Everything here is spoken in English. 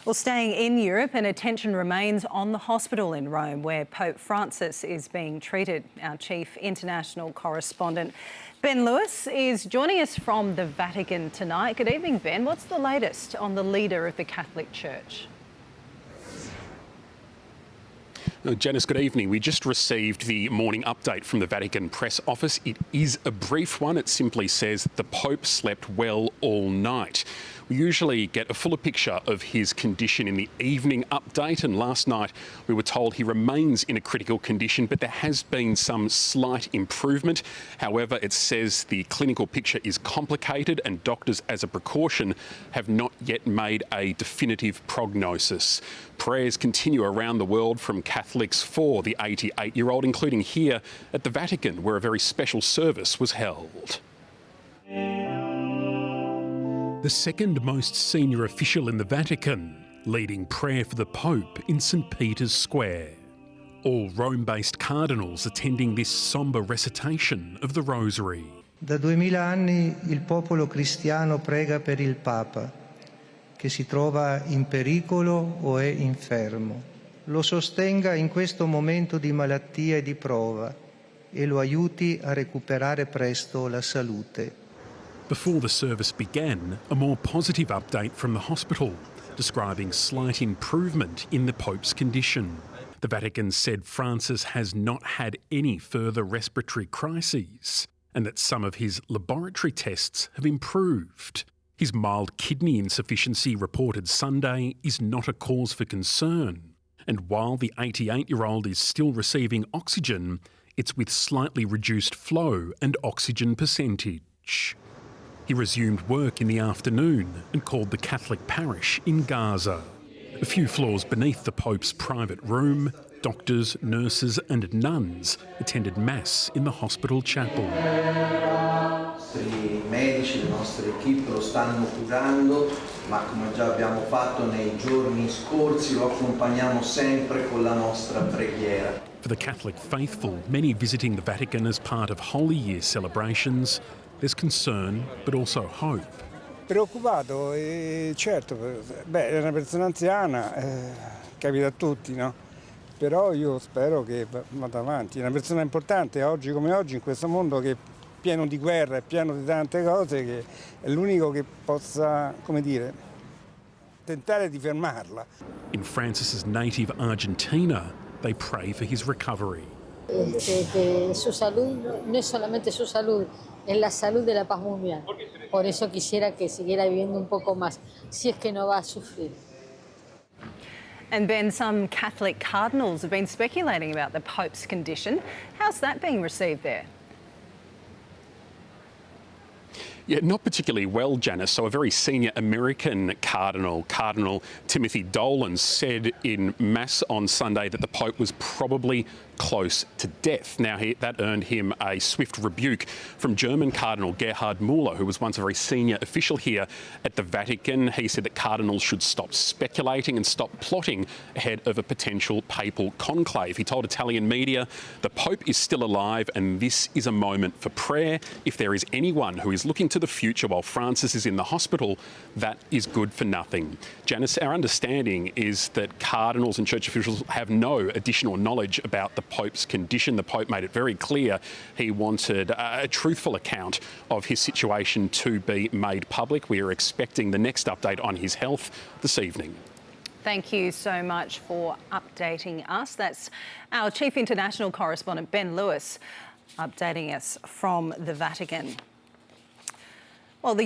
Well, staying in Europe, and attention remains on the hospital in Rome where Pope Francis is being treated. Our chief international correspondent, Ben Lewis, is joining us from the Vatican tonight. Good evening, Ben. What's the latest on the leader of the Catholic Church? Janice, good evening. We just received the morning update from the Vatican press office. It is a brief one. It simply says the Pope slept well all night. We usually get a fuller picture of his condition in the evening update, and last night we were told he remains in a critical condition, but there has been some slight improvement. However, it says the clinical picture is complicated and doctors, as a precaution, have not yet made a definitive prognosis. Prayers continue around the world from Catholics for the 88-year-old, including here at the Vatican, where a very special service was held. The second most senior official in the Vatican, leading prayer for the Pope in St Peter's Square. All Rome-based cardinals attending this sombre recitation of the Rosary. Da 2000 anni il popolo cristiano prega per il Papa, che si trova in pericolo o è infermo. Lo sostenga in questo momento di malattia e di prova e lo aiuti a recuperare presto la salute. Before the service began, a more positive update from the hospital, describing slight improvement in the Pope's condition. The Vatican said Francis has not had any further respiratory crises and that some of his laboratory tests have improved. His mild kidney insufficiency reported Sunday is not a cause for concern. And while the 88-year-old is still receiving oxygen, it's with slightly reduced flow and oxygen percentage. He resumed work in the afternoon and called the Catholic parish in Gaza. A few floors beneath the Pope's private room, doctors, nurses and nuns attended Mass in the hospital chapel. I nostri medici, le nostre equip lo stanno curando, ma come già abbiamo fatto nei giorni scorsi lo accompagniamo sempre con la nostra preghiera. For the Catholic faithful, many visiting the Vatican as part of Holy Year celebrations, there's concern but also hope. Preoccupato, certo, è una persona anziana, capita a tutti, no? Però io spero che vada avanti. È una persona importante oggi come oggi in questo mondo che è pieno di guerra, è pieno di tante cose, che è l'unico che possa, come dire, tentare di fermarla. In Francis's native Argentina, they pray for his recovery. Que su salud no es solamente su salud, es la salud de la paz mundial. Por eso quisiera que siguiera viviendo un poco más, si es que no va a sufrir. And Ben, some Catholic cardinals have been speculating about the Pope's condition. How's that being received there? Yeah, not particularly well, Janice. So a very senior American cardinal, Cardinal Timothy Dolan, said in Mass on Sunday that the Pope was probably close to death. Now, that earned him a swift rebuke from German Cardinal Gerhard Müller, who was once a very senior official here at the Vatican. He said that cardinals should stop speculating and stop plotting ahead of a potential papal conclave. He told Italian media, the Pope is still alive and this is a moment for prayer. If there is anyone who is looking to the future while Francis is in the hospital, that is good for nothing. Janice, our understanding is that cardinals and church officials have no additional knowledge about the Pope's condition. The Pope made it very clear he wanted a truthful account of his situation to be made public. We are expecting the next update on his health this evening. Thank you so much for updating us. That's our chief international correspondent, Ben Lewis, updating us from the Vatican. Well, the